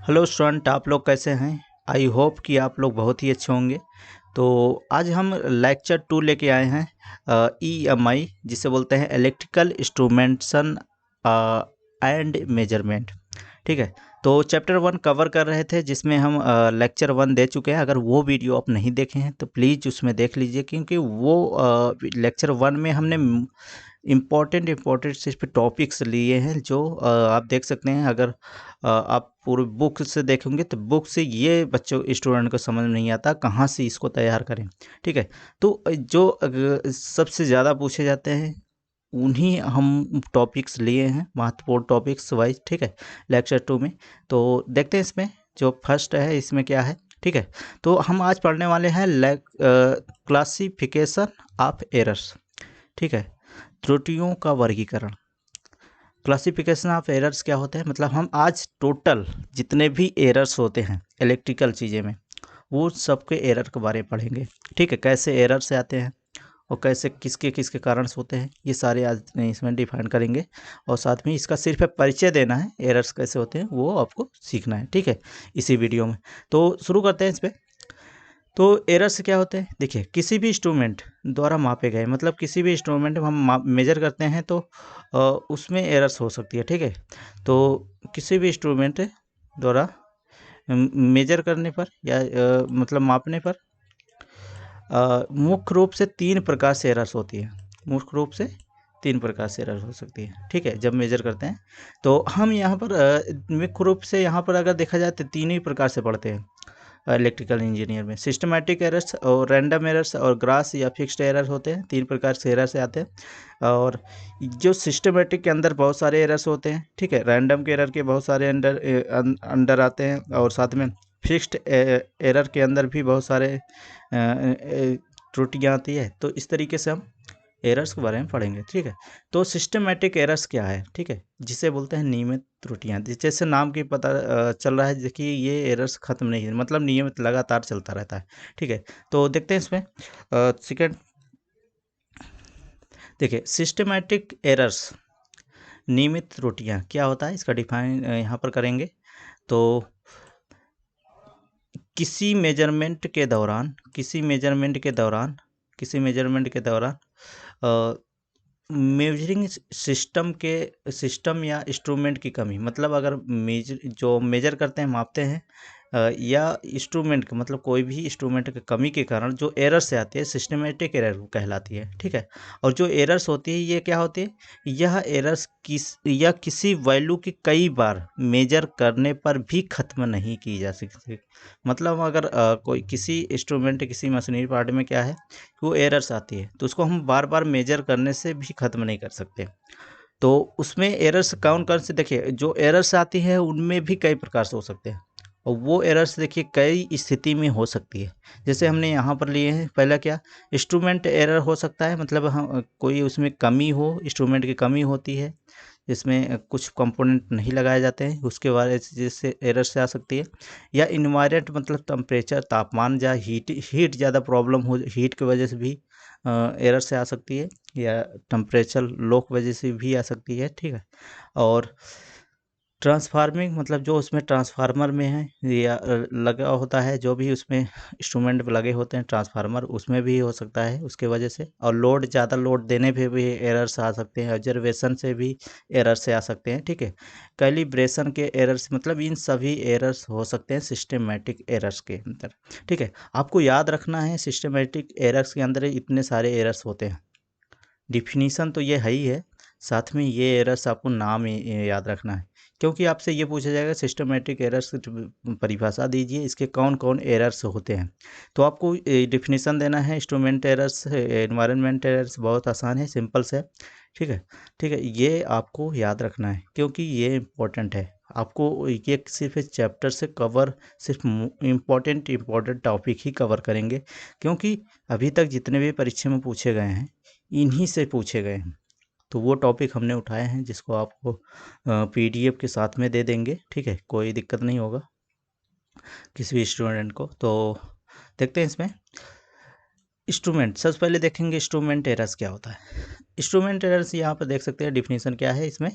Hello student, आप लोग कैसे हैं? आई होप कि आप लोग बहुत ही अच्छे होंगे। तो आज हम लेक्चर 2 लेके आए हैं, EMI जिसे बोलते हैं इलेक्ट्रिकल इंस्ट्रूमेंटेशन एंड मेजरमेंट। ठीक है। तो चैप्टर 1 कवर कर रहे थे जिसमें हम लेक्चर 1 दे चुके हैं। अगर वो वीडियो आप नहीं देखे हैं तो प्लीज़ उसमें देख लीजिए, क्योंकि वो लेक्चर 1 में हमने इम्पोर्टेंट से इस पे टॉपिक्स लिए हैं जो आप देख सकते हैं। अगर आप पूरी बुक से देखेंगे तो बुक से ये बच्चों स्टूडेंट को समझ नहीं आता कहाँ से इसको तैयार करें। ठीक है। तो जो सबसे ज़्यादा पूछे जाते हैं उन्हीं हम टॉपिक्स लिए हैं, महत्वपूर्ण टॉपिक्स वाइज। ठीक है, लेक्चर 2 में। तो देखते हैं इसमें जो फर्स्ट है इसमें क्या है। ठीक है। तो हम आज पढ़ने वाले हैं क्लासिफिकेशन ऑफ एरर्स। ठीक है, त्रुटियों का वर्गीकरण। क्लासिफिकेशन ऑफ एरर्स क्या होते हैं, मतलब हम आज टोटल जितने भी एरर्स होते हैं इलेक्ट्रिकल चीज़ें में वो सबके एरर के बारे में पढ़ेंगे। ठीक है, कैसे एरर से आते हैं और कैसे किसके किसके कारण से होते हैं, ये सारे आज इसमें डिफाइन करेंगे। और साथ में इसका सिर्फ परिचय देना है, एरर्स कैसे होते हैं वो आपको सीखना है। ठीक है, इसी वीडियो में। तो शुरू करते हैं इस पर। तो एरर्स क्या होते हैं, देखिए किसी भी इंस्ट्रूमेंट द्वारा मापे गए, मतलब किसी भी इंस्ट्रूमेंट हम मेजर करते हैं तो उसमें एरर्स हो सकती है। ठीक है। तो किसी भी इंस्ट्रूमेंट द्वारा मेजर करने पर या मतलब मापने पर मुख्य रूप से 3 प्रकार से एरर्स होती है। मुख्य रूप से 3 प्रकार से एरर हो सकती है। ठीक है, जब मेजर करते हैं तो हम यहाँ पर मुख्य रूप से यहाँ पर अगर देखा जाए तो 3 ही प्रकार से पढ़ते हैं इलेक्ट्रिकल इंजीनियर में। सिस्टमैटिक एरर्स और रैंडम एरर्स और ग्रास या फिक्स्ड एरर्स होते हैं। 3 प्रकार से एरर्स आते हैं। और जो सिस्टमैटिक के अंदर बहुत सारे एरर्स होते हैं। ठीक है, रैंडम के एरर के बहुत सारे अंडर आते हैं, और साथ में फिक्स्ड एरर के अंदर भी बहुत सारे त्रुटियाँ आती है। तो इस तरीके से हम एरर्स के बारे में पढ़ेंगे। ठीक है। तो सिस्टमैटिक एरर्स क्या है, ठीक है, जिसे बोलते हैं नियमित त्रुटियां। जैसे नाम की पता चल रहा है, देखिए ये एरर्स खत्म नहीं है, मतलब नियमित लगातार चलता रहता है। ठीक है। तो देखते हैं इसमें सेकेंड। देखिए सिस्टमैटिक एरर्स, नियमित त्रुटियां क्या होता है, इसका डिफाइन यहाँ पर करेंगे। तो किसी मेजरमेंट के दौरान मेजरिंग सिस्टम या इंस्ट्रूमेंट की कमी, मतलब अगर मेजर करते हैं, मापते हैं या इंस्ट्रूमेंट का, मतलब कोई भी इंस्ट्रूमेंट की कमी के कारण जो एरर्स आती है सिस्टमेटिक एरर कहलाती है। ठीक है। और जो एरर्स होती है ये क्या होती है, यह एरर्स किसी वैल्यू की कई बार मेजर करने पर भी खत्म नहीं की जा सकती। मतलब अगर कोई किसी इंस्ट्रूमेंट किसी मशीनरी पार्ट में क्या है, वो एरर्स आती है तो उसको हम बार बार मेजर करने से भी ख़त्म नहीं कर सकते। तो उसमें एरर्स कौन कौन से, देखिए जो एरर्स आती है उनमें भी कई प्रकार से हो सकते हैं। और वो एरर्स देखिए कई स्थिति में हो सकती है। जैसे हमने यहाँ पर लिए हैं, पहला क्या, इंस्ट्रूमेंट एरर हो सकता है, मतलब हम कोई उसमें कमी हो, इंस्ट्रूमेंट की कमी होती है जिसमें कुछ कंपोनेंट नहीं लगाए जाते हैं, उसके बारे जैसे एरर से आ सकती है। या इन्वायरमेंट, मतलब टेम्परेचर, तापमान या हीट ज़्यादा प्रॉब्लम हो, हीट की वजह से भी एरर से आ सकती है, या टेम्परेचर लो की वजह से भी आ सकती है। ठीक है। और ट्रांसफार्मिंग, मतलब जो उसमें ट्रांसफार्मर में है या लगा होता है, जो भी उसमें इंस्ट्रूमेंट लगे होते हैं ट्रांसफार्मर, उसमें भी हो सकता है उसके वजह से। और लोड, ज़्यादा लोड देने पे भी एरर्स आ सकते हैं, ऑब्जर्वेशन से भी एरर से आ सकते हैं। ठीक है। कैलिब्रेशन के एरर्स, मतलब इन सभी एरर्स हो सकते हैं सिस्टमेटिक एरर्स के अंदर। ठीक है। आपको याद रखना है सिस्टमेटिक एरर्स के अंदर इतने सारे एरर्स होते हैं। डिफिनीशन तो ये है ही है, साथ में ये एरर्स आपको नाम याद रखना है, क्योंकि आपसे ये पूछा जाएगा सिस्टमेटिक एरर्स की परिभाषा दीजिए, इसके कौन कौन एरर्स होते हैं। तो आपको डिफिनीशन देना है। इंस्ट्रूमेंट एरर्स, एनवायरनमेंट एरर्स, बहुत आसान है, सिंपल से। ठीक है। ठीक है, ये आपको याद रखना है क्योंकि ये इम्पोर्टेंट है। आपको ये सिर्फ इस चैप्टर से कवर, सिर्फ इम्पोर्टेंट टॉपिक ही कवर करेंगे, क्योंकि अभी तक जितने भी परीक्षा में पूछे गए हैं इन्हीं से पूछे गए हैं। तो वो टॉपिक हमने उठाए हैं जिसको आपको पीडीएफ के साथ में दे देंगे। ठीक है, कोई दिक्कत नहीं होगा किसी भी स्टूडेंट को। तो देखते हैं इसमें इंस्ट्रूमेंट। सबसे पहले देखेंगे इंस्ट्रूमेंट एरर्स क्या होता है। इंस्ट्रूमेंट एरर्स यहाँ पर देख सकते हैं, डिफिनीशन क्या है इसमें।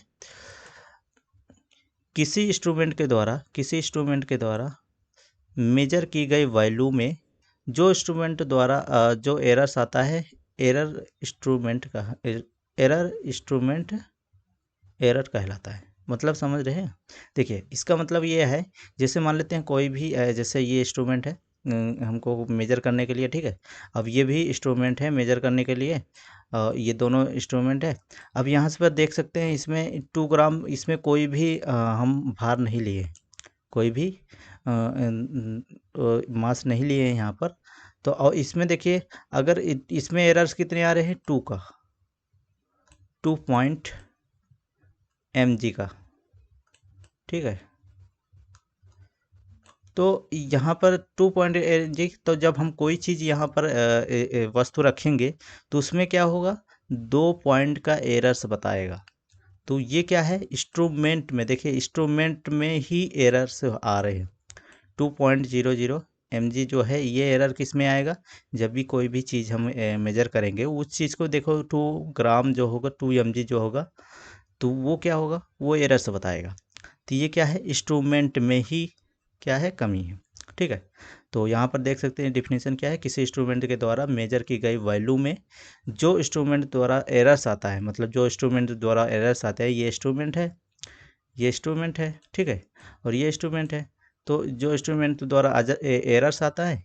किसी इंस्ट्रूमेंट के द्वारा मेजर की गई वैल्यू में जो इंस्ट्रूमेंट द्वारा जो एरर्स आता है, एरर इंस्ट्रूमेंट एरर कहलाता है। मतलब समझ रहे हैं? देखिए इसका मतलब ये है, जैसे मान लेते हैं कोई भी जैसे ये इंस्ट्रूमेंट है हमको मेजर करने के लिए, ठीक है। अब ये भी इंस्ट्रूमेंट है मेजर करने के लिए, ये दोनों इंस्ट्रूमेंट है। अब यहाँ से पर देख सकते हैं इसमें 2 ग्राम, इसमें कोई भी हम भार नहीं लिए, कोई भी मास नहीं लिए हैं यहाँ पर। तो और इसमें देखिए अगर इसमें एरर्स कितने आ रहे हैं, 2 का 2 mg का, ठीक है। तो यहाँ पर 2 mg, तो जब हम कोई चीज़ यहाँ पर वस्तु रखेंगे तो उसमें क्या होगा, 2 पॉइंट का एरर्स बताएगा। तो ये क्या है, इंस्ट्रूमेंट में, देखिए इंस्ट्रूमेंट में ही एरर्स आ रहे हैं। 2.00 mg जो है ये एरर किस में आएगा, जब भी कोई भी चीज़ हम मेजर करेंगे उस चीज़ को देखो 2 ग्राम जो होगा, 2 mg जो होगा, तो वो क्या होगा, वो एरर्स बताएगा। तो ये क्या है, इंस्ट्रूमेंट में ही क्या है, कमी है, ठीक है। तो यहाँ पर देख सकते हैं डिफिनीशन क्या है, किसी इंस्ट्रूमेंट के द्वारा मेजर की गई वैल्यू में जो इंस्ट्रूमेंट द्वारा एरर्स आता है, मतलब जो इंस्ट्रूमेंट द्वारा एरर्स आते हैं, ये इंस्ट्रूमेंट है, ये इंस्ट्रूमेंट है, ठीक है, और ये इंस्ट्रूमेंट है। तो जो इंस्ट्रूमेंट द्वारा एरर्स आता है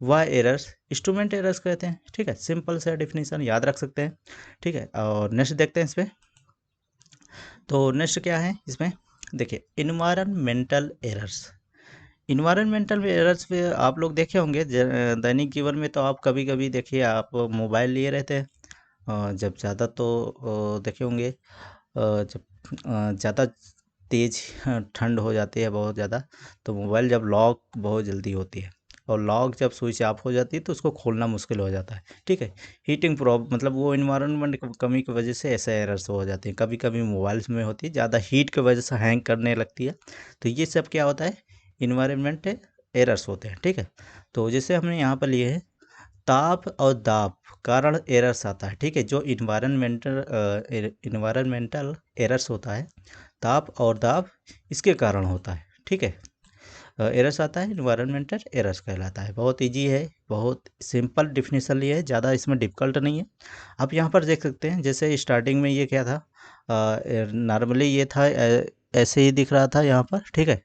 वह एरर्स इंस्ट्रूमेंट एरर्स कहते हैं, ठीक है। सिंपल सा डिफिनीशन याद रख सकते हैं, ठीक है। और नेक्स्ट देखते हैं इस पर। तो नेक्स्ट क्या है इसमें, देखिए इन्वायरमेंटल एरर्स। इन्वायरमेंटल एरर्स पे आप लोग देखे होंगे दैनिक जीवन में, तो आप कभी कभी देखिए आप मोबाइल लिए रहते हैं, जब ज़्यादा तो देखे होंगे जब ज़्यादा तेज़ ठंड हो जाती है बहुत ज़्यादा, तो मोबाइल जब लॉक बहुत जल्दी होती है, और लॉक जब स्विच ऑफ हो जाती है तो उसको खोलना मुश्किल हो जाता है, ठीक है। हीटिंग प्रॉब्लम, मतलब वो इन्वायरमेंट कमी की वजह से ऐसे एरर्स हो जाते हैं। कभी कभी मोबाइल्स में होती है, ज़्यादा हीट की वजह से हैंग करने लगती है। तो ये सब क्या होता है, इन्वायरमेंट एरर्स होते हैं, ठीक है। तो जैसे हमने यहाँ पर लिए हैं ताप और दाब कारण एरर्स आता है, ठीक है। जो इन्वायरमेंटल एरर्स होता है, ताप और दाब इसके कारण होता है, ठीक है। एरर्स आता है, इन्वायरमेंटल एरर्स कहलाता है। बहुत इजी है, बहुत सिंपल डिफिनेशन लिए है, ज़्यादा इसमें डिफ़िकल्ट नहीं है। आप यहाँ पर देख सकते हैं जैसे स्टार्टिंग में ये क्या था, नॉर्मली ये था ऐसे ही दिख रहा था यहाँ पर, ठीक है।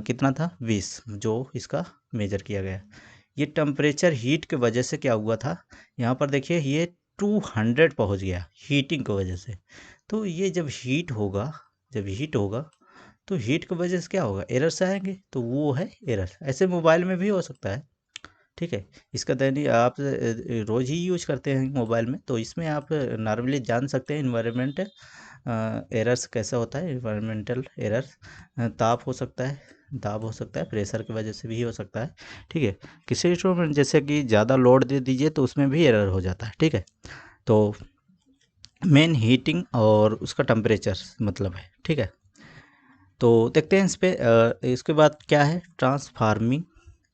कितना था, 20 जो इसका मेजर किया गया। ये टेम्परेचर हीट की वजह से क्या हुआ था, यहाँ पर देखिए ये 200 पहुँच गया हीटिंग की वजह से। तो ये जब हीट होगा, जब हीट होगा तो हीट की वजह से क्या होगा, एरर्स आएंगे, तो वो है एरर। ऐसे मोबाइल में भी हो सकता है, ठीक है। इसका दैनिक आप रोज़ ही यूज करते हैं मोबाइल में, तो इसमें आप नॉर्मली जान सकते हैं इन्वायरमेंट एरर्स कैसा होता है। इन्वायरमेंटल एरर्स ताप हो सकता है, दाब हो सकता है, प्रेशर की वजह से भी हो सकता है, ठीक है। किसी इंस्ट्रूमेंट जैसे कि ज़्यादा लोड दे दीजिए तो उसमें भी एरर हो जाता है, ठीक है। तो मेन हीटिंग और उसका टेम्परेचर मतलब है, ठीक है। तो देखते हैं इस पे इसके बाद क्या है, ट्रांसफार्मिंग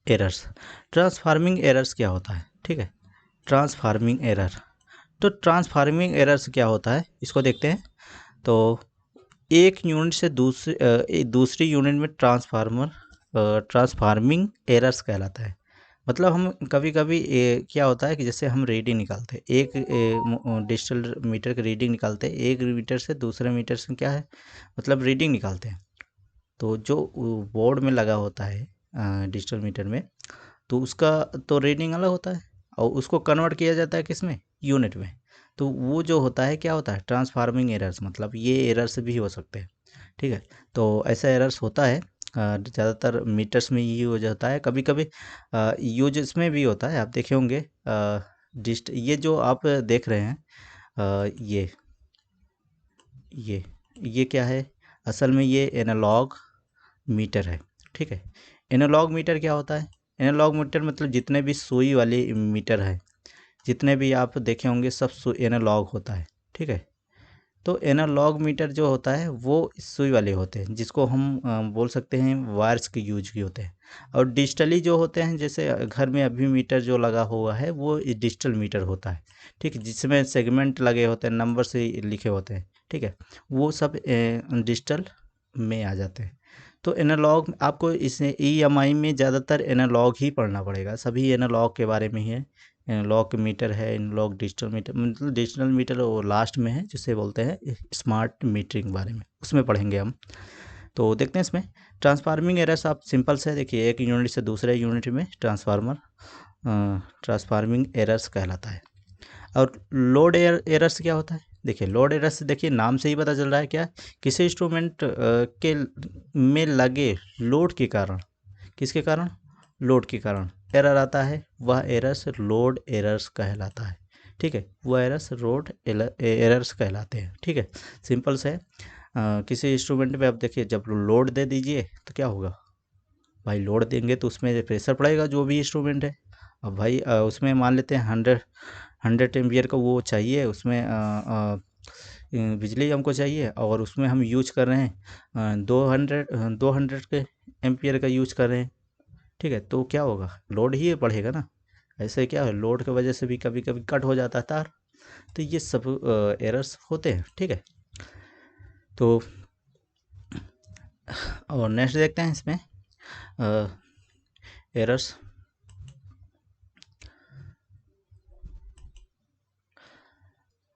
एरर्स। ट्रांसफार्मिंग एरर्स क्या होता है, ठीक है। ट्रांसफार्मिंग एरर, तो ट्रांसफार्मिंग एरर्स क्या होता है इसको देखते हैं। तो एक यूनिट से दूसरी यूनिट में ट्रांसफार्मिंग एरर्स कहलाता है। मतलब हम कभी कभी क्या होता है कि जैसे हम रीडिंग निकालते हैं, एक डिजिटल मीटर की रीडिंग निकालते हैं, एक मीटर से दूसरे मीटर से क्या है, मतलब रीडिंग निकालते हैं। तो जो बोर्ड में लगा होता है डिजिटल मीटर में, तो उसका तो रीडिंग अलग होता है, और उसको कन्वर्ट किया जाता है किस में, यूनिट में। तो वो जो होता है क्या होता है, ट्रांसफार्मिंग एरर्स, मतलब ये एरर्स भी हो सकते हैं, ठीक है। तो ऐसा एरर्स होता है, ज़्यादातर मीटर्स में ये यूज होता है, कभी कभी यूज इसमें भी होता है। आप देखे होंगे डिस्ट ये जो आप देख रहे हैं ये ये क्या है, असल में ये एनालॉग मीटर है, ठीक है। एनालॉग मीटर क्या होता है, एनालॉग मीटर मतलब जितने भी सुई वाले मीटर है, जितने भी आप देखे होंगे सब एनालॉग होता है, ठीक है। तो एनालॉग मीटर जो होता है वो सुई वाले होते हैं, जिसको हम बोल सकते हैं वायर्स के यूज के होते हैं। और डिजिटली जो होते हैं, जैसे घर में अभी मीटर जो लगा हुआ है वो डिजिटल मीटर होता है, ठीक है, जिसमें सेगमेंट लगे होते हैं, नंबर से लिखे होते हैं, ठीक है। वो सब डिजिटल में आ जाते हैं। तो एनालॉग आपको इसमें ईएमआई में ज़्यादातर एनालॉग ही पढ़ना पड़ेगा, सभी एनालॉग के बारे में ही है। एनालॉग मीटर है, एनालॉग डिजिटल मीटर, मतलब डिजिटल मीटर वो लास्ट में है जिसे बोलते हैं स्मार्ट मीटरिंग बारे में, उसमें पढ़ेंगे हम। तो देखते हैं इसमें ट्रांसफार्मिंग एरर्स। आप सिंपल से देखिए, एक यूनिट से दूसरे यूनिट में ट्रांसफार्मिंग एरर्स कहलाता है। और लोड एरर्स क्या होता है? देखिए लोड एरर्स, देखिए नाम से ही पता चल रहा है क्या, किसी इंस्ट्रूमेंट के में लगे लोड के कारण, किसके कारण? लोड के कारण एरर आता है, वह एरर्स लोड एरर्स कहलाता है। ठीक है, वह एरर्स लोड एरर्स कहलाते हैं। ठीक है, सिंपल से किसी इंस्ट्रूमेंट में आप देखिए, जब लोड दे दीजिए तो क्या होगा भाई, लोड देंगे तो उसमें प्रेशर पड़ेगा जो भी इंस्ट्रूमेंट है। अब भाई उसमें मान लेते हैं 100 एम्पियर का वो चाहिए, उसमें बिजली हमको चाहिए, और उसमें हम यूज कर रहे हैं 200 के एम्पियर का यूज कर रहे हैं। ठीक है, तो क्या होगा, लोड ही बढ़ेगा ना। ऐसे क्या है, लोड की वजह से भी कभी कभी कट हो जाता है तार। तो ये सब एरर्स होते हैं। ठीक है, तो और नेक्स्ट देखते हैं इसमें एरर्स।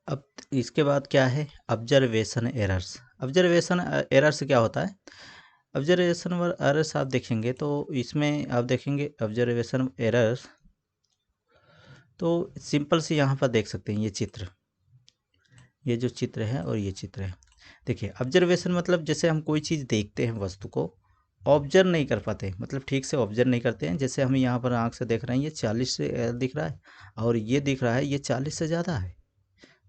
अब इसके बाद क्या है, ऑब्जर्वेशन एरर्स। ऑब्जर्वेशन एरर्स क्या होता है? ऑब्जर्वेशन एरर्स आप देखेंगे तो इसमें आप देखेंगे ऑब्जर्वेशन एरर्स, तो सिंपल से यहाँ पर देख सकते हैं ये चित्र, ये जो चित्र है और ये चित्र है। देखिए ऑब्जर्वेशन मतलब जैसे हम कोई चीज़ देखते हैं, वस्तु को ऑब्जर्व नहीं कर पाते, मतलब ठीक से ऑब्जर्व नहीं करते हैं। जैसे हम यहाँ पर आँख से देख रहे हैं, ये 40 से दिख रहा है, और ये दिख रहा है ये 40 से ज़्यादा है।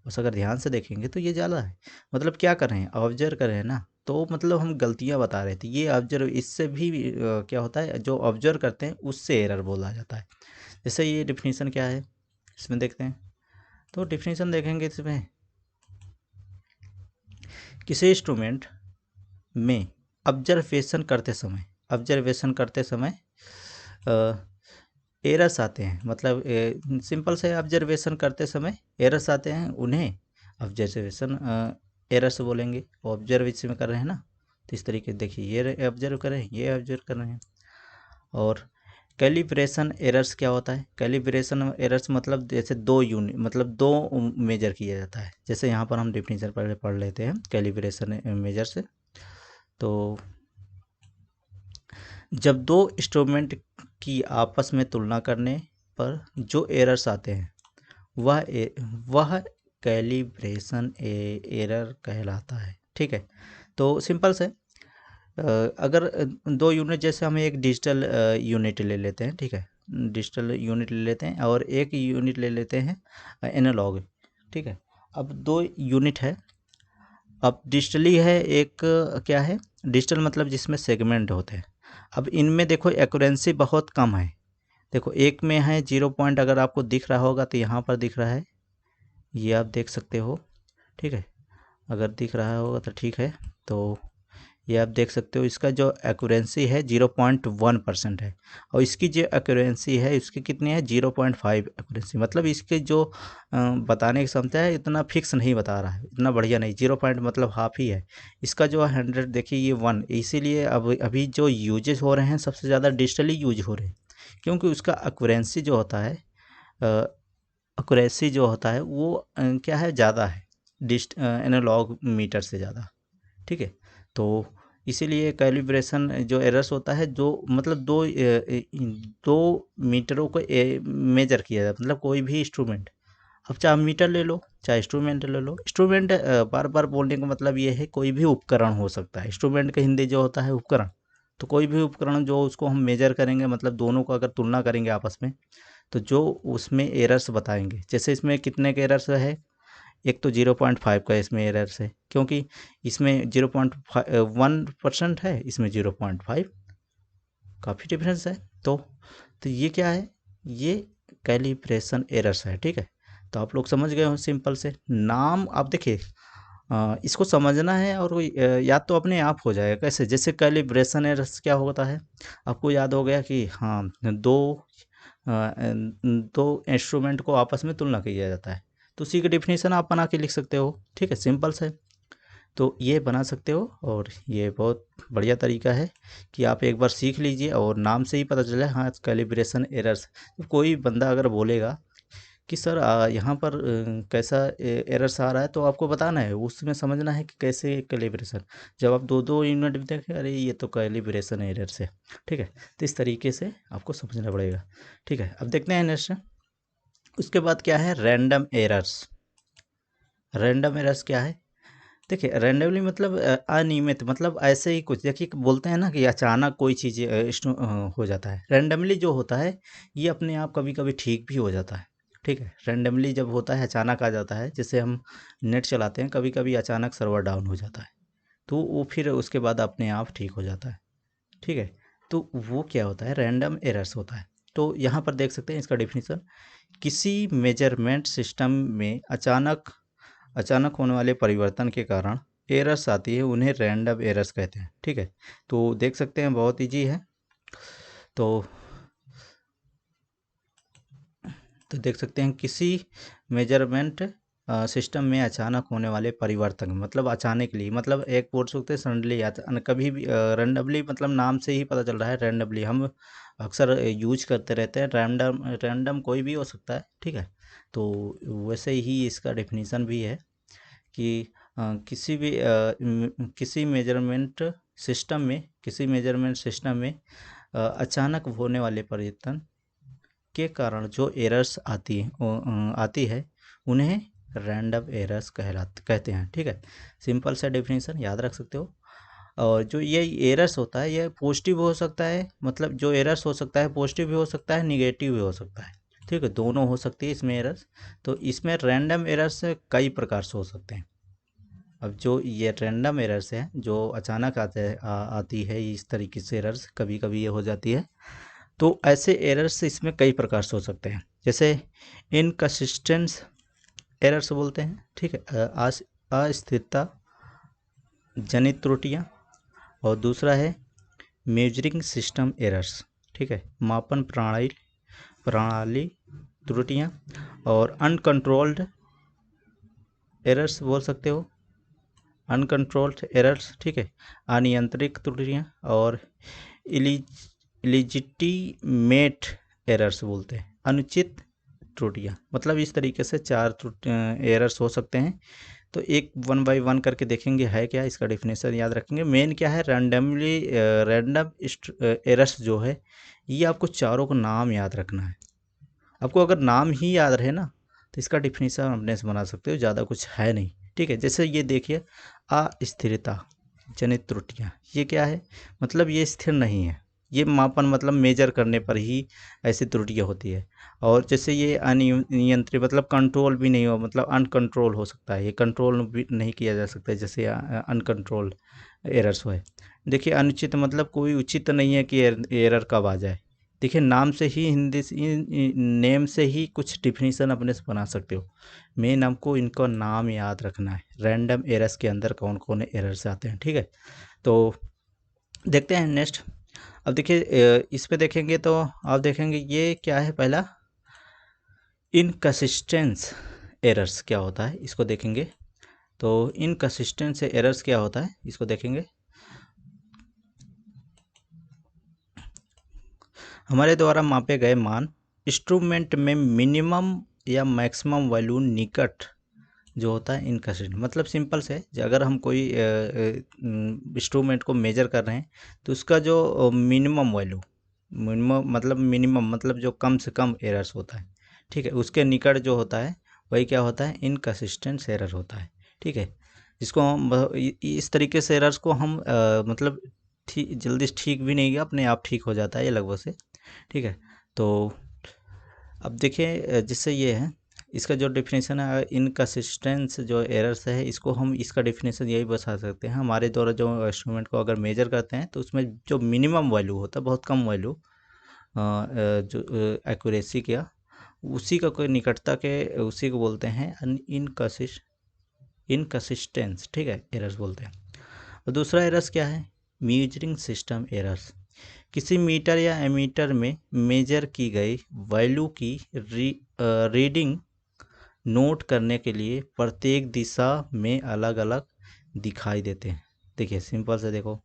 बस अगर ध्यान से देखेंगे तो ये ज़्यादा है, मतलब क्या कर रहे हैं, ऑब्जर्व कर रहे हैं ना। तो मतलब हम गलतियाँ बता रहे थे, ये ऑब्जर्व, इससे भी क्या होता है, जो ऑब्जर्व करते हैं उससे एरर बोला जाता है। जैसे ये डिफिनीसन क्या है इसमें देखते हैं, तो डिफिनीसन देखेंगे इसमें, किसी इंस्ट्रूमेंट में ऑब्जर्वेशन करते समय एरर्स आते हैं, मतलब सिंपल से ऑब्जर्वेशन करते समय एरर्स आते हैं, उन्हें ऑब्जर्वेशन एरर्स बोलेंगे। ऑब्जर्वेशन कर रहे हैं ना, तो इस तरीके देखिए, ये ऑब्जर्व कर रहे हैं, ये ऑब्जर्व कर रहे हैं। और कैलिब्रेशन एरर्स क्या होता है? कैलिब्रेशन एरर्स मतलब जैसे दो यूनिट, मतलब दो मेजर किया जाता है। जैसे यहाँ पर हम डिफिनीशन पहले पढ़ लेते हैं कैलिब्रेशन मेजर से। तो जब दो इंस्ट्रूमेंट की आपस में तुलना करने पर जो एरर्स आते हैं वह कैलिब्रेशन एरर कहलाता है। ठीक है, तो सिंपल से अगर दो यूनिट, जैसे हम एक डिजिटल यूनिट ले लेते हैं, ठीक है, डिजिटल यूनिट ले लेते हैं और एक यूनिट ले लेते हैं एनालॉग। ठीक है, अब दो यूनिट है, अब डिजिटली है, एक क्या है, डिजिटल मतलब जिसमें सेगमेंट होते हैं। अब इनमें देखो एक्यूरेंसी बहुत कम है। देखो एक में है 0 पॉइंट, अगर आपको दिख रहा होगा तो यहाँ पर दिख रहा है, ये आप देख सकते हो। ठीक है, अगर दिख रहा होगा तो ठीक है, तो ये आप देख सकते हो, इसका जो एक्यूरेंसी है 0.1% है, और इसकी जो एक्यूरेंसी है इसकी कितनी है, 0.5 एक्यूरेंसी। मतलब इसके जो बताने की क्षमता है इतना फिक्स नहीं बता रहा है, इतना बढ़िया नहीं, 0 पॉइंट मतलब हाफ ही है। इसका जो 100 देखिए ये 1, इसीलिए अब अभी जो यूजेस हो रहे हैं सबसे ज़्यादा डिजिटली यूज हो रहे हैं, क्योंकि उसका एक्यूरेंसी जो होता है, एक्यूरेसी जो होता है वो क्या है, ज़्यादा है एनालॉग मीटर से ज़्यादा। ठीक है, तो इसीलिए कैलिब्रेशन जो एरर्स होता है, जो मतलब दो मीटरों को मेजर किया जाता है, मतलब कोई भी इंस्ट्रूमेंट, अब चाहे मीटर ले लो चाहे इंस्ट्रूमेंट ले लो। इंस्ट्रूमेंट बार बार बोलने का मतलब ये है, कोई भी उपकरण हो सकता है। इंस्ट्रूमेंट का हिंदी जो होता है उपकरण, तो कोई भी उपकरण जो उसको हम मेजर करेंगे, मतलब दोनों को अगर तुलना करेंगे आपस में, तो जो उसमें एरर्स बताएंगे। जैसे इसमें कितने के एरर्स है, एक तो 0.5 का इसमें एरर्स है, क्योंकि इसमें 0.1% है, इसमें 0.5, काफ़ी डिफरेंस है। तो ये क्या है, ये कैलिब्रेशन एरर्स है। ठीक है, तो आप लोग समझ गए हो, सिंपल से नाम आप देखिए, इसको समझना है और याद तो अपने आप हो जाएगा। कैसे, जैसे कैलिब्रेशन एरर्स क्या होता है, आपको याद हो गया कि हाँ, दो इंस्ट्रूमेंट को आपस में तुलना किया जाता है, तो उसी की डिफिनीशन आप बना के लिख सकते हो। ठीक है, सिंपल से। तो ये बना सकते हो, और ये बहुत बढ़िया तरीका है कि आप एक बार सीख लीजिए और नाम से ही पता चले। हाँ, कैलिब्रेशन एरर्स। तो कोई बंदा अगर बोलेगा कि सर यहाँ पर कैसा एरर्स आ रहा है, तो आपको बताना है, उसमें समझना है कि कैसे कैलिब्रेशन। जब आप दो दो यूनिट भी देखें, अरे ये तो कैलिब्रेशन एरर्स है, ठीक है। तो इस तरीके से आपको समझना पड़ेगा, ठीक है। अब देखते हैं नेक्स्ट। उसके बाद क्या है, रैंडम एरर्स। रैंडम एरर्स क्या है? देखिए, रैंडमली मतलब अनियमित, मतलब ऐसे ही कुछ। देखिए, बोलते हैं ना कि अचानक कोई चीज़ हो जाता है। रैंडमली जो होता है ये अपने आप कभी कभी ठीक भी हो जाता है, ठीक है। रैंडमली जब होता है अचानक आ जाता है, जैसे हम नेट चलाते हैं, कभी कभी अचानक सर्वर डाउन हो जाता है, तो वो फिर उसके बाद अपने आप ठीक हो जाता है, ठीक है। तो वो क्या होता है, रैंडम एरर्स होता है। तो यहाँ पर देख सकते हैं इसका डेफिनेशन। किसी मेजरमेंट सिस्टम में अचानक अचानक होने वाले परिवर्तन के कारण एरर्स आती है, उन्हें रैंडम एरर्स कहते हैं, ठीक है। तो देख सकते हैं बहुत ईजी है। तो देख सकते हैं किसी मेजरमेंट सिस्टम में अचानक होने वाले परिवर्तन, मतलब अचानक लिए, मतलब एक बोल सकते हैं सडनली आता, कभी भी रैंडमली, मतलब नाम से ही पता चल रहा है रैंडमली। हम अक्सर यूज करते रहते हैं रैंडम। रैंडम कोई भी हो सकता है, ठीक है। तो वैसे ही इसका डेफिनेशन भी है कि किसी मेजरमेंट सिस्टम में अचानक होने वाले परिवर्तन के कारण जो एरर्स आती है, उन्हें रैंडम एरर्स कहते हैं, ठीक है। सिंपल सा डेफिनेशन याद रख सकते हो। और जो ये एरर्स होता है, ये पॉजिटिव हो सकता है, मतलब जो एरर्स हो सकता है पॉजिटिव भी हो सकता है, निगेटिव भी हो सकता है, ठीक है। दोनों हो सकती है इसमें एरर्स। तो इसमें रैंडम एरर्स कई प्रकार से हो सकते हैं। अब जो ये रैंडम एरर्स हैं, जो अचानक आती है इस तरीके से एरर्स, कभी कभी ये हो जाती है। तो ऐसे एरर्स इसमें कई प्रकार से हो सकते हैं, जैसे इनकंसिस्टेंस एरर्स बोलते हैं, ठीक है, अस्थिरता जनित त्रुटियाँ। और दूसरा है मेजरिंग सिस्टम एरर्स, ठीक है, मापन प्रणाली त्रुटियाँ। और अनकंट्रोल्ड एरर्स बोल सकते हो, अनकंट्रोल्ड एरर्स, ठीक है, अनियंत्रित त्रुटियाँ। और इलिजिटिमेट एरर्स बोलते हैं, अनुचित त्रुटियाँ। मतलब इस तरीके से चार एरर्स हो सकते हैं। तो एक वन बाय वन करके देखेंगे है क्या, इसका डेफिनेशन याद रखेंगे। मेन क्या है, रैंडम एरर्स जो है, ये आपको चारों को नाम याद रखना है। आपको अगर नाम ही याद रहे ना, तो इसका डिफिनीशन अपने से बना सकते हो, ज़्यादा कुछ है नहीं, ठीक है। जैसे ये देखिए, अस्थिरता जनित त्रुटियाँ, ये क्या है, मतलब ये स्थिर नहीं है, ये मापन मतलब मेजर करने पर ही ऐसी त्रुटियाँ होती है। और जैसे ये अनियंत्रित, मतलब कंट्रोल भी नहीं हो, मतलब अनकंट्रोल हो सकता है, ये कंट्रोल भी नहीं किया जा सकता है, जैसे अनकंट्रोल एरर्स है। देखिए, अनुचित मतलब कोई उचित नहीं है कि एरर कब आ जाए। देखिए, नाम से ही, हिंदी से नेम से ही कुछ डिफिनीशन अपने से बना सकते हो। मेन हमको इनको नाम याद रखना है, रैंडम एरर्स के अंदर कौन कौन एरर्स आते हैं, ठीक है। तो देखते हैं नेक्स्ट। अब देखिए, इस पे देखेंगे तो आप देखेंगे ये क्या है, पहला इनकंसिस्टेंस एरर्स क्या होता है, इसको देखेंगे। तो इनकंसिस्टेंस एरर्स क्या होता है, इसको देखेंगे। हमारे द्वारा मापे गए मान इंस्ट्रूमेंट में मिनिमम या मैक्सिमम वैल्यू निकट जो होता है इनकंसिस्टेंट, मतलब सिंपल से, अगर हम कोई इंस्ट्रूमेंट को मेजर कर रहे हैं, तो उसका जो मिनिमम मतलब जो कम से कम एरर्स होता है, ठीक है, उसके निकट जो होता है, वही क्या होता है, इनकंसिस्टेंट एरर होता है, ठीक है। जिसको हम इस तरीके से एरर्स को हम मतलब जल्दी से ठीक भी नहीं गया, अपने आप ठीक हो जाता है ये लगभग से, ठीक है। तो अब देखिए, जिससे ये है, इसका जो डेफिनेशन है इनकंसिस्टेंस जो एरर्स है, इसको हम, इसका डेफिनेशन यही बता सकते हैं, हमारे द्वारा जो इंस्ट्रूमेंट को अगर मेजर करते हैं, तो उसमें जो मिनिमम वैल्यू होता है, बहुत कम वैल्यू जो एक्यूरेसी क्या, उसी का कोई निकटता के, उसी को बोलते हैं इनकंसिस्टेंस, ठीक है, एरर्स बोलते हैं। और दूसरा एरर्स क्या है, मेजरिंग सिस्टम एरर्स। किसी मीटर या एमीटर में मेजर की गई वैल्यू की रीडिंग नोट करने के लिए प्रत्येक दिशा में अलग अलग दिखाई देते हैं। देखिए सिंपल से देखो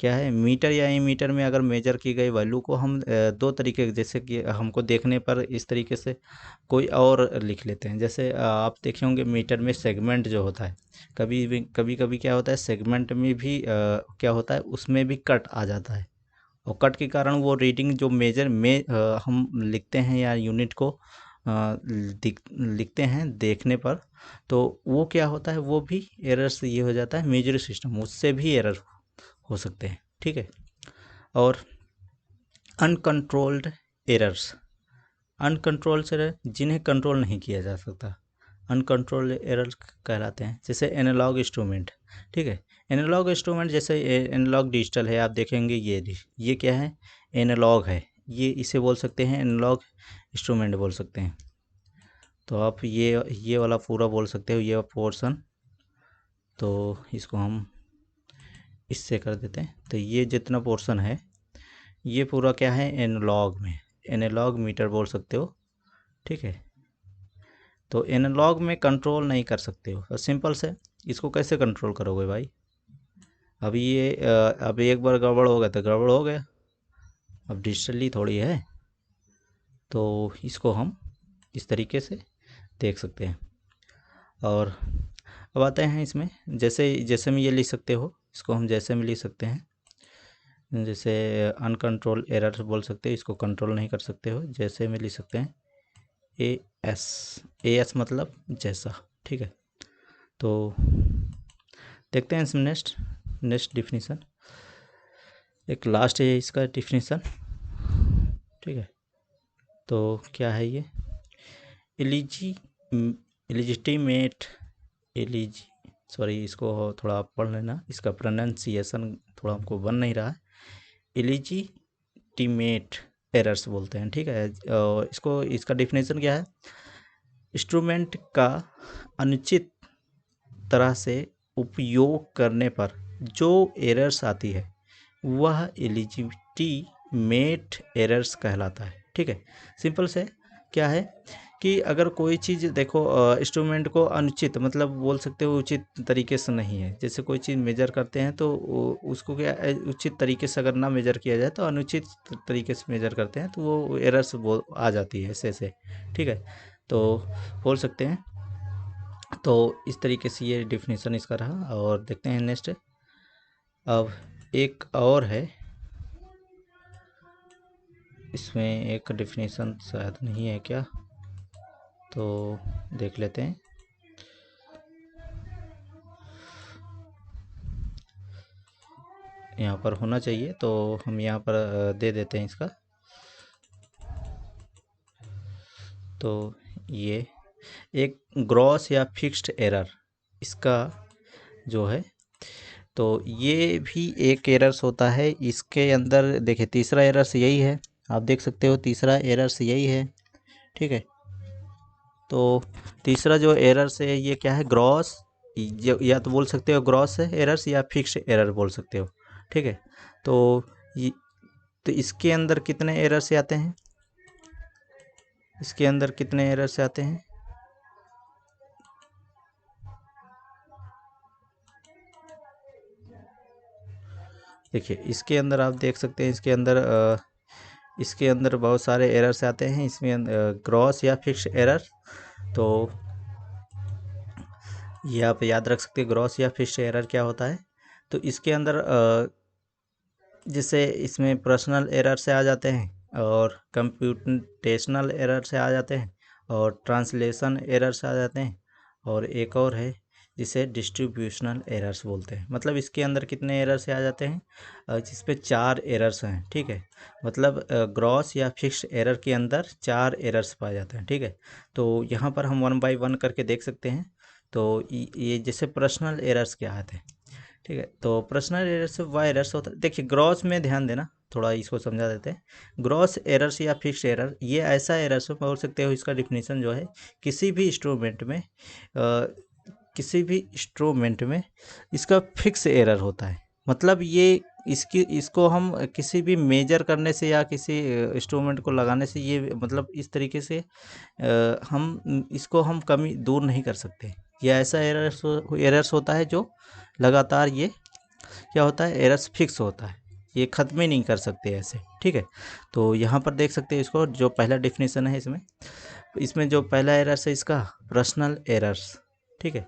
क्या है, मीटर या मीटर में अगर मेजर की गई वैल्यू को हम दो तरीके, जैसे कि हमको देखने पर इस तरीके से कोई और लिख लेते हैं। जैसे आप देखे होंगे मीटर में सेगमेंट जो होता है, कभी कभी क्या होता है सेगमेंट में भी क्या होता है उसमें भी कट आ जाता है, और कट के कारण वो रीडिंग जो मेजर में हम लिखते हैं या यूनिट को लिखते हैं देखने पर, तो वो क्या होता है वो भी एरर से ये हो जाता है मेजर सिस्टम, उससे भी एरर हो सकते हैं। ठीक है। और अनकंट्रोल्ड एरर्स, अनकंट्रोल्ड एरर जिन्हें कंट्रोल नहीं किया जा सकता, अनकंट्रोल्ड एरर कहलाते हैं। जैसे एनालॉग इंस्ट्रूमेंट, ठीक है, एनालॉग इंस्ट्रूमेंट जैसे एनालॉग डिजिटल है, आप देखेंगे ये क्या है, एनालॉग है, ये इसे बोल सकते हैं एनालॉग इंस्ट्रूमेंट बोल सकते हैं। तो आप ये वाला पूरा बोल सकते हो, ये पोर्शन, तो इसको हम इससे कर देते हैं। तो ये जितना पोर्शन है ये पूरा क्या है एनालॉग में, एनालॉग मीटर बोल सकते हो। ठीक है। तो एनालॉग में कंट्रोल नहीं कर सकते हो, तो सिंपल से इसको कैसे कंट्रोल करोगे भाई। अभी ये अभी एक बार गड़बड़ हो गया तो गड़बड़ हो गया, अब डिजिटली थोड़ी है, तो इसको हम इस तरीके से देख सकते हैं। और अब आते हैं इसमें, जैसे जैसे में ये लिख सकते हो, इसको हम जैसे में लिख सकते हैं, जैसे अनकंट्रोल एरर बोल सकते हो, इसको कंट्रोल नहीं कर सकते हो, जैसे में लिख सकते हैं ए एस मतलब जैसा। ठीक है। तो देखते हैं इसमें नेक्स्ट डिफिनीसन, एक लास्ट है इसका डिफिनीसन। ठीक है। तो क्या है ये, इलिजिटिमेट सॉरी इसको थोड़ा पढ़ लेना, इसका प्रोनाउंसिएशन थोड़ा हमको बन नहीं रहा है, इलिजिटिमेट एरर्स बोलते हैं। ठीक है। और इसका डिफिनेशन क्या है, इंस्ट्रूमेंट का अनुचित तरह से उपयोग करने पर जो एरर्स आती है वह इलिजिटिमेट एरर्स कहलाता है। ठीक है। सिंपल से क्या है कि अगर कोई चीज़ देखो इंस्ट्रूमेंट को अनुचित मतलब बोल सकते हो उचित तरीके से नहीं है, जैसे कोई चीज़ मेजर करते हैं तो उसको क्या उचित तरीके से अगर ना मेजर किया जाए तो अनुचित तरीके से मेजर करते हैं तो वो एरर्स आ जाती है ऐसे। ठीक है। तो बोल सकते हैं, तो इस तरीके से ये डिफिनीसन इसका रहा। और देखते हैं नेक्स्ट, अब एक और है, इसमें एक डिफिनीसन शायद नहीं है क्या, तो देख लेते हैं। यहाँ पर होना चाहिए तो हम यहाँ पर दे देते हैं इसका। तो ये एक ग्रॉस या फिक्स्ड एरर, इसका जो है तो ये भी एक एरर्स होता है। इसके अंदर देखिए तीसरा एरर्स यही है, आप देख सकते हो तीसरा एरर्स यही है। ठीक है। तो तीसरा जो एरर्स है ये क्या है, ग्रॉस, या तो बोल सकते हो ग्रॉस है एरर्स या फिक्स्ड एरर बोल सकते हो। ठीक है। तो ये तो इसके अंदर कितने एरर से आते हैं, इसके अंदर कितने एरर से आते हैं, देखिए इसके अंदर आप देख सकते हैं, इसके अंदर बहुत सारे एरर से आते हैं, इसमें ग्रॉस या फिक्स्ड एरर। तो ये आप याद रख सकते हैं ग्रॉस या फिक्स्ड एरर क्या होता है। तो इसके अंदर जैसे इसमें पर्सनल एरर से आ जाते हैं और कंप्यूटेशनल एरर से आ जाते हैं और ट्रांसलेशन एरर से आ जाते हैं, और एक और है जिसे डिस्ट्रीब्यूशनल एरर्स बोलते हैं। मतलब इसके अंदर कितने एरर से आ जाते हैं, जिस पे 4 एरर्स हैं। ठीक है। मतलब ग्रॉस या फिक्स्ड एरर के अंदर 4 एरर्स पाए जाते हैं। ठीक है। तो यहाँ पर हम 1 बाय 1 करके देख सकते हैं। तो ये जैसे पर्सनल एरर्स क्या आते हैं। ठीक है। तो पर्सनल एरर्स वह एरर्स होता है, देखिए ग्रॉस में ध्यान देना, थोड़ा इसको समझा देते हैं। ग्रॉस एरर्स या फिक्स्ड एरर ये ऐसा एरर्स बोल सकते हो, इसका डिफिनीशन जो है किसी भी इंस्ट्रूमेंट में इसका फिक्स एरर होता है। मतलब ये इसको हम किसी भी मेजर करने से या किसी इंस्ट्रूमेंट को लगाने से ये मतलब इस तरीके से हम इसको हम कमी दूर नहीं कर सकते। ये ऐसा एरर्स होता है जो लगातार ये क्या होता है, एरर्स फिक्स होता है, ये ख़त्म ही नहीं कर सकते ऐसे, ठीक है। तो यहाँ पर देख सकते हैं इसको, जो पहला डेफिनेशन है इसमें, इसमें जो पहला एरर्स है इसका पर्सनल एरर्स, ठीक है।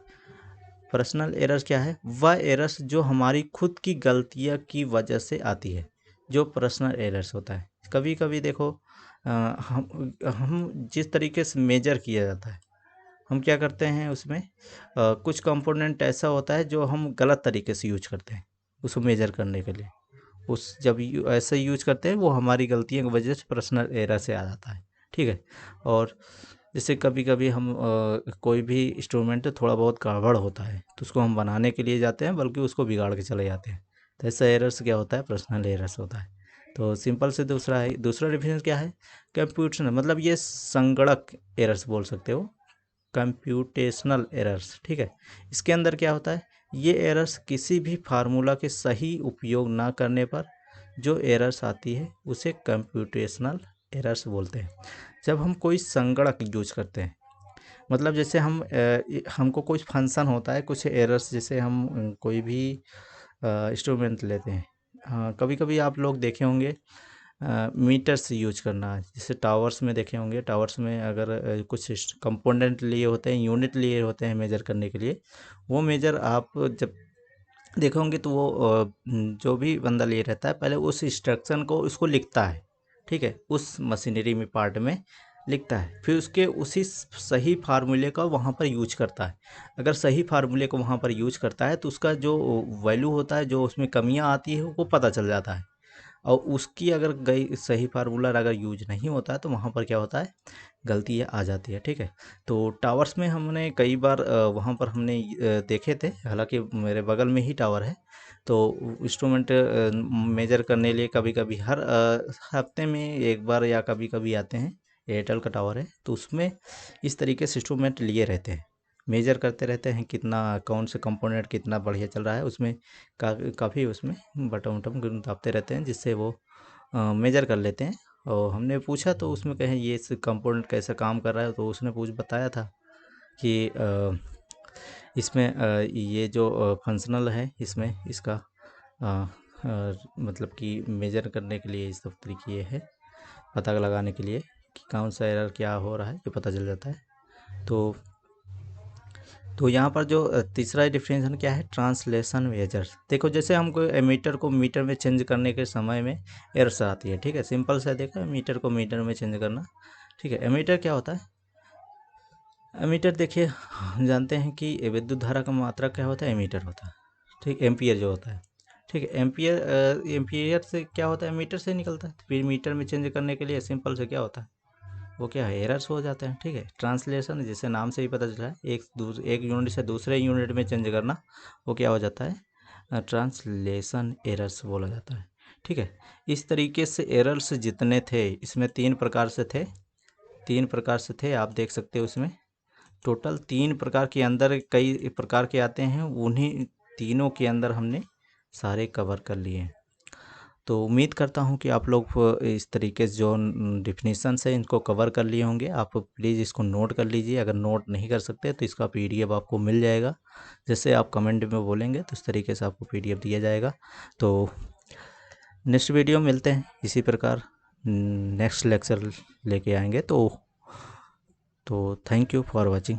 पर्सनल एरर्स क्या है, वह एरर्स जो हमारी खुद की गलतियों की वजह से आती है, जो पर्सनल एरर्स होता है। कभी कभी देखो हम जिस तरीके से मेजर किया जाता है, हम क्या करते हैं उसमें कुछ कंपोनेंट ऐसा होता है जो हम गलत तरीके से यूज करते हैं उसको मेजर करने के लिए, उस जब ऐसे यूज करते हैं वो हमारी गलतियों की वजह से पर्सनल एरर से आ जाता है, ठीक है। और जैसे कभी कभी हम कोई भी इंस्ट्रूमेंट थोड़ा बहुत गड़बड़ होता है तो उसको हम बनाने के लिए जाते हैं, बल्कि उसको बिगाड़ के चले जाते हैं, तो ऐसा एरर्स क्या होता है, पर्सनल एरर्स होता है। तो सिंपल से दूसरा है, दूसरा डिफिनेशन क्या है, कंप्यूटेशनल, मतलब ये संगणक एरर्स बोल सकते हो, कंप्यूटेशनल एरर्स, ठीक है। इसके अंदर क्या होता है, ये एरर्स किसी भी फार्मूला के सही उपयोग ना करने पर जो एरर्स आती है उसे कंप्यूटेशनल एरर्स बोलते हैं। जब हम कोई संगणक यूज करते हैं, मतलब जैसे हमको कोई फंक्शन होता है, कुछ एरर्स, जैसे हम कोई भी इंस्ट्रूमेंट लेते हैं, कभी कभी आप लोग देखे होंगे मीटर्स यूज करना, जैसे टावर्स में देखे होंगे, टावर्स में अगर कुछ कंपोनेंट लिए होते हैं, यूनिट लिए होते हैं मेजर करने के लिए, वो मेजर आप जब देखे होंगे तो वो जो भी बंदा लिए रहता है पहले उस इंस्ट्रक्शन को उसको लिखता है, ठीक है, उस मशीनरी में पार्ट में लिखता है, फिर उसके उसी सही फार्मूले का वहाँ पर यूज करता है। अगर सही फार्मूले को वहाँ पर यूज करता है तो उसका जो वैल्यू होता है, जो उसमें कमियाँ आती है वो पता चल जाता है। और उसकी अगर गई सही फार्मूला अगर यूज नहीं होता है तो वहाँ पर क्या होता है, गलती आ जाती है, ठीक है। तो टावर्स में हमने कई बार वहाँ पर हमने देखे थे, हालांकि मेरे बगल में ही टावर है, तो इंस्ट्रूमेंट मेजर करने लिए कभी कभी हर हफ्ते में एक बार या कभी कभी आते हैं, एयरटेल का टावर है तो उसमें इस तरीके से इंस्ट्रूमेंट लिए रहते हैं, मेजर करते रहते हैं कितना कौन से कंपोनेंट कितना बढ़िया चल रहा है, उसमें काफ़ी उसमें बटन वटन दाबते रहते हैं जिससे वो मेजर कर लेते हैं। और हमने पूछा तो उसमें कहे ये इस कंपोनेंट कैसे काम कर रहा है, तो उसने बताया था कि इसमें ये जो फंक्शनल है इसमें इसका मतलब कि मेजर करने के लिए इस सब तरीके ये है, पता लगाने के लिए कि कौन सा एरर क्या हो रहा है ये पता चल जाता है। तो यहाँ पर जो तीसरा डिफरेंशिएशन क्या है, ट्रांसलेशन मेजर्स। देखो जैसे हमको एमीटर को मीटर में चेंज करने के समय में एरर्स आती है, ठीक है, सिंपल सा देखो, मीटर को मीटर में चेंज करना, ठीक है। एमीटर क्या होता है, एमीटर देखिए हम जानते हैं कि विद्युत धारा का मात्रा क्या होता है, एमीटर होता है, ठीक, एम्पियर जो होता है, ठीक है। एम्पियर से क्या होता है, मीटर से निकलता है, तो फिर मीटर में चेंज करने के लिए सिंपल से क्या होता है, वो क्या है, एरर्स हो जाते हैं, ठीक है। ट्रांसलेशन जैसे नाम से ही पता चला है, एक यूनिट से दूसरे यूनिट में चेंज करना, वो क्या हो जाता है, ट्रांसलेशन एरर्स बोला जाता है, ठीक है। इस तरीके से एरर्स जितने थे इसमें तीन प्रकार से थे, आप देख सकते हो उसमें टोटल तीन प्रकार के अंदर कई प्रकार के आते हैं, उन्हीं तीनों के अंदर हमने सारे कवर कर लिए हैं। तो उम्मीद करता हूँ कि आप लोग इस तरीके से जो डिफिनीशंस है इनको कवर कर लिए होंगे। आप प्लीज़ इसको नोट कर लीजिए, अगर नोट नहीं कर सकते तो इसका पीडीएफ आपको मिल जाएगा, जैसे आप कमेंट में बोलेंगे तो इस तरीके से आपको पीडीएफ दिया जाएगा। तो नेक्स्ट वीडियो मिलते हैं इसी प्रकार, नेक्स्ट लेक्चर लेके आएंगे। तो थैंक यू फॉर वॉचिंग।